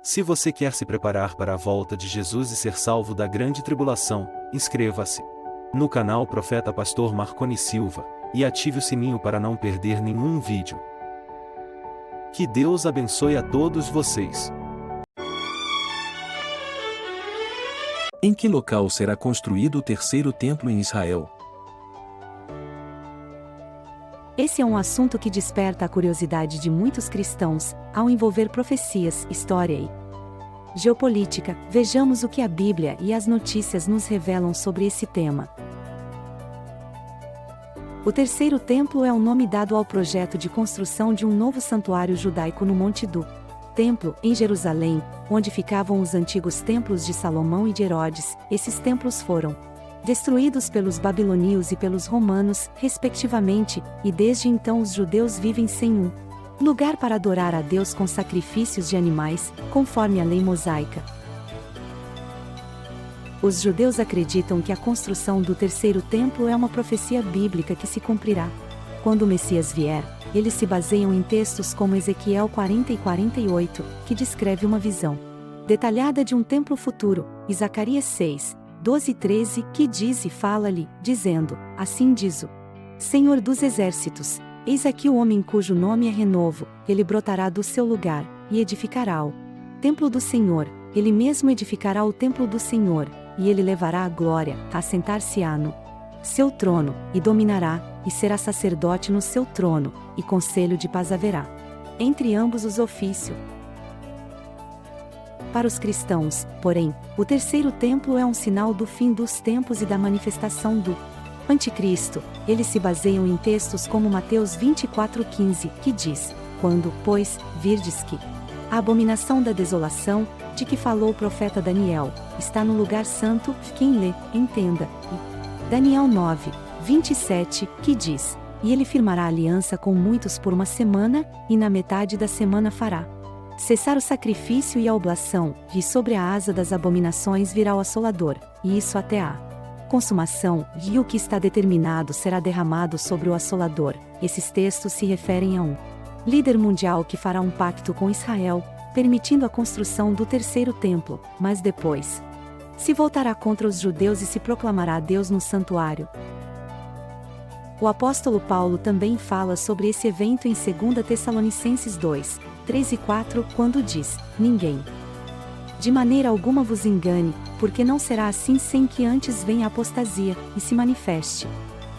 Se você quer se preparar para a volta de Jesus e ser salvo da grande tribulação, inscreva-se no canal Profeta Pastor Marconi Silva e ative o sininho para não perder nenhum vídeo. Que Deus abençoe a todos vocês. Em que local será construído o terceiro templo em Israel? Esse é um assunto que desperta a curiosidade de muitos cristãos, ao envolver profecias, história e geopolítica. Vejamos o que a Bíblia e as notícias nos revelam sobre esse tema. O terceiro templo é o nome dado ao projeto de construção de um novo santuário judaico no Monte do Templo, em Jerusalém, onde ficavam os antigos templos de Salomão e de Herodes. Esses templos foram destruídos pelos babilônios e pelos romanos, respectivamente, e desde então os judeus vivem sem um lugar para adorar a Deus com sacrifícios de animais, conforme a lei mosaica. Os judeus acreditam que a construção do terceiro templo é uma profecia bíblica que se cumprirá quando o Messias vier. Eles se baseiam em textos como Ezequiel 40 e 48, que descreve uma visão detalhada de um templo futuro, e Zacarias 6, 12 e 13, que diz e fala-lhe, dizendo: assim diz o Senhor dos Exércitos, eis aqui o homem cujo nome é Renovo, ele brotará do seu lugar, e edificará o templo do Senhor, ele mesmo edificará o templo do Senhor, e ele levará a glória, assentar-se-á no seu trono, e dominará, e será sacerdote no seu trono, e conselho de paz haverá entre ambos os ofícios. Para os cristãos, porém, o terceiro templo é um sinal do fim dos tempos e da manifestação do Anticristo. Eles se baseiam em textos como Mateus 24:15, que diz: quando, pois, virdes que a abominação da desolação, de que falou o profeta Daniel, está no lugar santo, quem lê, entenda. E Daniel 9:27, que diz: e ele firmará aliança com muitos por uma semana, e na metade da semana fará cessar o sacrifício e a oblação, e sobre a asa das abominações virá o assolador, e isso até a consumação, e o que está determinado será derramado sobre o assolador. Esses textos se referem a um líder mundial que fará um pacto com Israel, permitindo a construção do terceiro templo, mas depois se voltará contra os judeus e se proclamará Deus no santuário. O apóstolo Paulo também fala sobre esse evento em 2 Tessalonicenses 2, 3 e 4, quando diz: ninguém de maneira alguma vos engane, porque não será assim sem que antes venha a apostasia, e se manifeste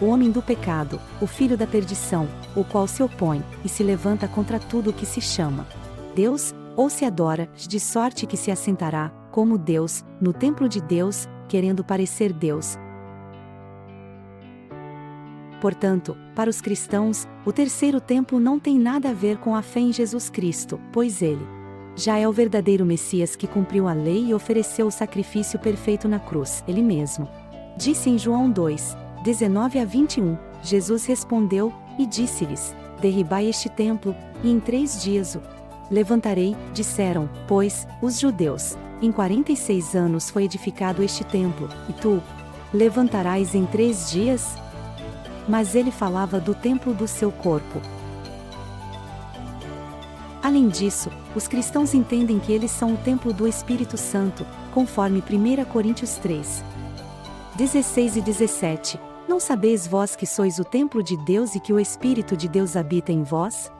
o homem do pecado, o filho da perdição, o qual se opõe, e se levanta contra tudo o que se chama Deus, ou se adora, de sorte que se assentará, como Deus, no templo de Deus, querendo parecer Deus. Portanto, para os cristãos, o terceiro templo não tem nada a ver com a fé em Jesus Cristo, pois ele já é o verdadeiro Messias que cumpriu a lei e ofereceu o sacrifício perfeito na cruz, ele mesmo. Disse em João 2, 19 a 21, Jesus respondeu, e disse-lhes: derribai este templo, e em 3 dias o levantarei. Disseram, pois, os judeus: em 46 anos foi edificado este templo, e tu levantarás em 3 dias? Mas ele falava do templo do seu corpo. Além disso, os cristãos entendem que eles são o templo do Espírito Santo, conforme 1 Coríntios 3, 16 e 17. Não sabeis vós que sois o templo de Deus e que o Espírito de Deus habita em vós?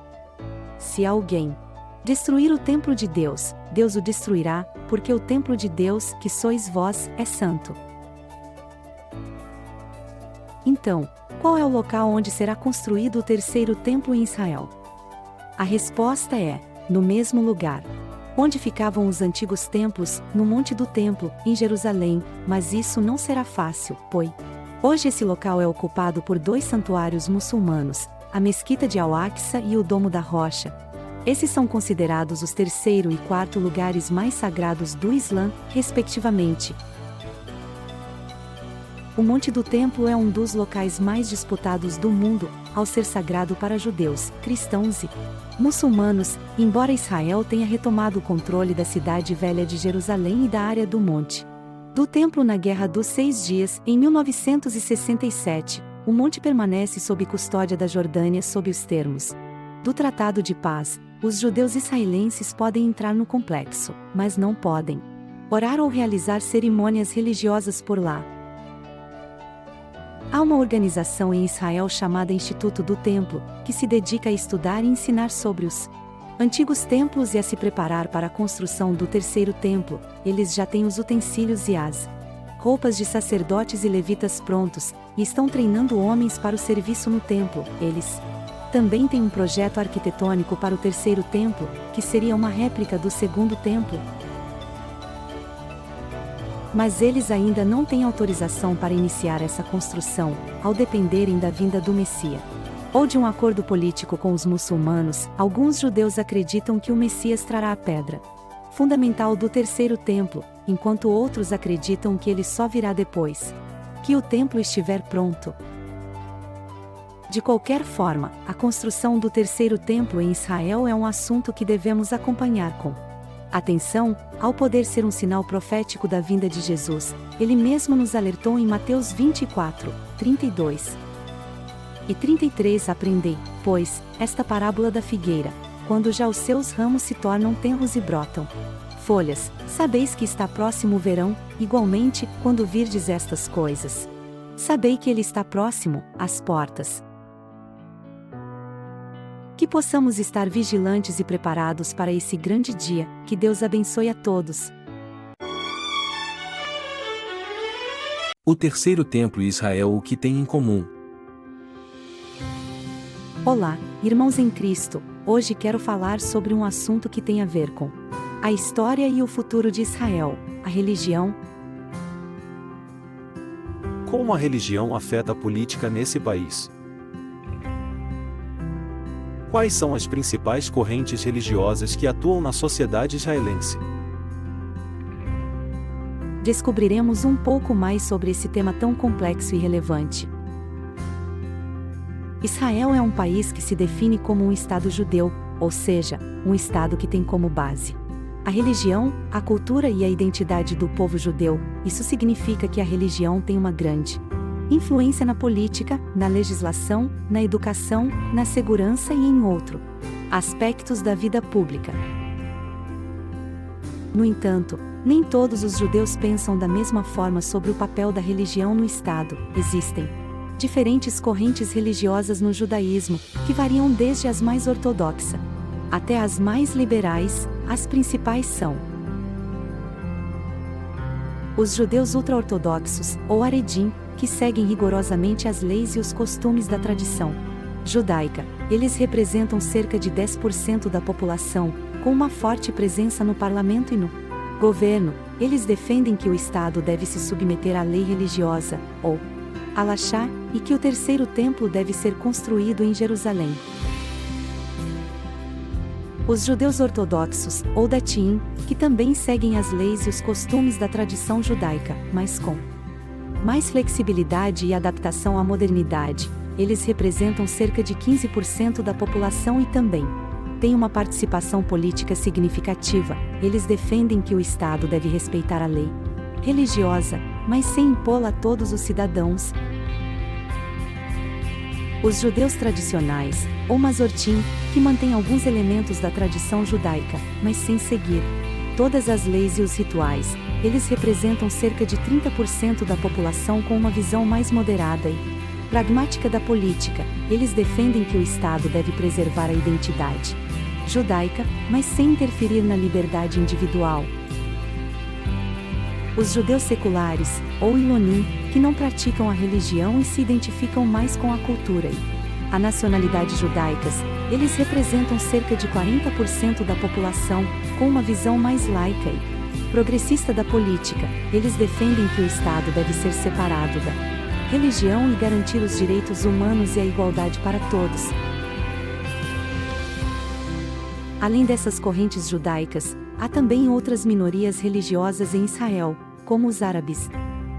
Se alguém destruir o templo de Deus, Deus o destruirá, porque o templo de Deus, que sois vós, é santo. Então, qual é o local onde será construído o terceiro templo em Israel? A resposta é: no mesmo lugar onde ficavam os antigos templos, no Monte do Templo, em Jerusalém, mas isso não será fácil, pois hoje esse local é ocupado por 2 santuários muçulmanos, a Mesquita de Al-Aqsa e o Domo da Rocha. Esses são considerados os terceiro e quarto lugares mais sagrados do Islã, respectivamente. O Monte do Templo é um dos locais mais disputados do mundo, ao ser sagrado para judeus, cristãos e muçulmanos, embora Israel tenha retomado o controle da cidade velha de Jerusalém e da área do Monte do Templo na Guerra dos 6 Dias, em 1967, o monte permanece sob custódia da Jordânia sob os termos do Tratado de Paz, os judeus israelenses podem entrar no complexo, mas não podem orar ou realizar cerimônias religiosas por lá. Há uma organização em Israel chamada Instituto do Templo, que se dedica a estudar e ensinar sobre os antigos templos e a se preparar para a construção do terceiro templo. Eles já têm os utensílios e as roupas de sacerdotes e levitas prontos, e estão treinando homens para o serviço no templo. Eles também têm um projeto arquitetônico para o terceiro templo, que seria uma réplica do segundo templo. Mas eles ainda não têm autorização para iniciar essa construção, ao dependerem da vinda do Messias ou de um acordo político com os muçulmanos. Alguns judeus acreditam que o Messias trará a pedra fundamental do terceiro templo, enquanto outros acreditam que ele só virá depois que o templo estiver pronto. De qualquer forma, a construção do terceiro templo em Israel é um assunto que devemos acompanhar com atenção, ao poder ser um sinal profético da vinda de Jesus. Ele mesmo nos alertou em Mateus 24, 32 e 33. Aprendei, pois, esta parábola da figueira, quando já os seus ramos se tornam tenros e brotam folhas, sabeis que está próximo o verão. Igualmente, quando virdes estas coisas, sabei que ele está próximo, às portas. Que possamos estar vigilantes e preparados para esse grande dia. Que Deus abençoe a todos. O terceiro templo e Israel, o que tem em comum? Olá, irmãos em Cristo. Hoje quero falar sobre um assunto que tem a ver com a história e o futuro de Israel, a religião. Como a religião afeta a política nesse país? Quais são as principais correntes religiosas que atuam na sociedade israelense? Descobriremos um pouco mais sobre esse tema tão complexo e relevante. Israel é um país que se define como um Estado judeu, ou seja, um Estado que tem como base a religião, a cultura e a identidade do povo judeu. Isso significa que a religião tem uma grande influência na política, na legislação, na educação, na segurança e em outros aspectos da vida pública. No entanto, nem todos os judeus pensam da mesma forma sobre o papel da religião no Estado. Existem diferentes correntes religiosas no judaísmo, que variam desde as mais ortodoxas até as mais liberais. As principais são os judeus ultra-ortodoxos, ou Haredim, que seguem rigorosamente as leis e os costumes da tradição judaica. Eles representam cerca de 10% da população, com uma forte presença no parlamento e no governo. Eles defendem que o Estado deve se submeter à lei religiosa, ou Halachá, e que o terceiro templo deve ser construído em Jerusalém. Os judeus ortodoxos, ou Datim, que também seguem as leis e os costumes da tradição judaica, mas com mais flexibilidade e adaptação à modernidade. Eles representam cerca de 15% da população e também têm uma participação política significativa. Eles defendem que o Estado deve respeitar a lei religiosa, mas sem impô-la a todos os cidadãos. Os judeus tradicionais, ou Masortim, que mantêm alguns elementos da tradição judaica, mas sem seguir todas as leis e os rituais. Eles representam cerca de 30% da população com uma visão mais moderada e pragmática da política. Eles defendem que o Estado deve preservar a identidade judaica, mas sem interferir na liberdade individual. Os judeus seculares, ou Ilonim, que não praticam a religião e se identificam mais com a cultura e a nacionalidade judaicas. Eles representam cerca de 40% da população, com uma visão mais laica e progressista da política. Eles defendem que o Estado deve ser separado da religião e garantir os direitos humanos e a igualdade para todos. Além dessas correntes judaicas, há também outras minorias religiosas em Israel, como os árabes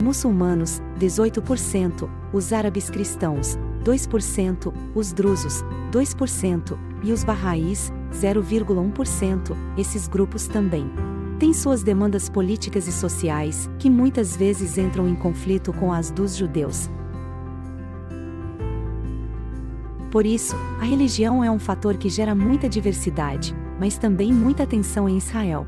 muçulmanos, 18%, os árabes cristãos, 2%, os drusos, 2%, e os barraís, 0,1%. Esses grupos também têm suas demandas políticas e sociais, que muitas vezes entram em conflito com as dos judeus. Por isso, a religião é um fator que gera muita diversidade, mas também muita tensão em Israel.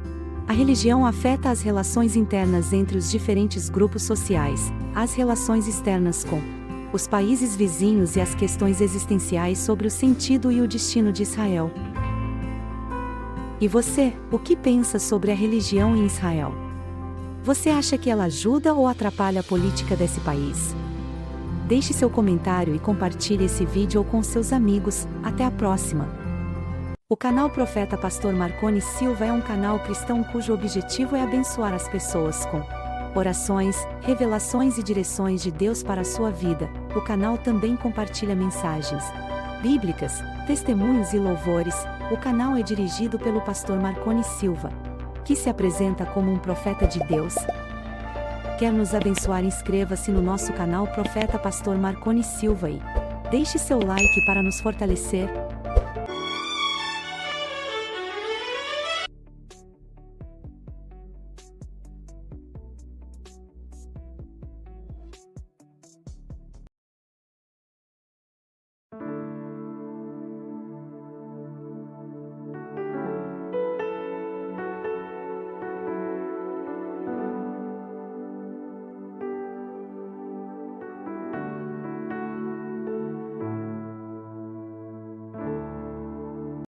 A religião afeta as relações internas entre os diferentes grupos sociais, as relações externas com os países vizinhos e as questões existenciais sobre o sentido e o destino de Israel. E você, o que pensa sobre a religião em Israel? Você acha que ela ajuda ou atrapalha a política desse país? Deixe seu comentário e compartilhe esse vídeo com seus amigos. Até a próxima! O canal Profeta Pastor Marconi Silva é um canal cristão cujo objetivo é abençoar as pessoas com orações, revelações e direções de Deus para a sua vida. O canal também compartilha mensagens bíblicas, testemunhos e louvores. O canal é dirigido pelo pastor Marconi Silva, que se apresenta como um profeta de Deus. Quer nos abençoar? Inscreva-se no nosso canal Profeta Pastor Marconi Silva e deixe seu like para nos fortalecer.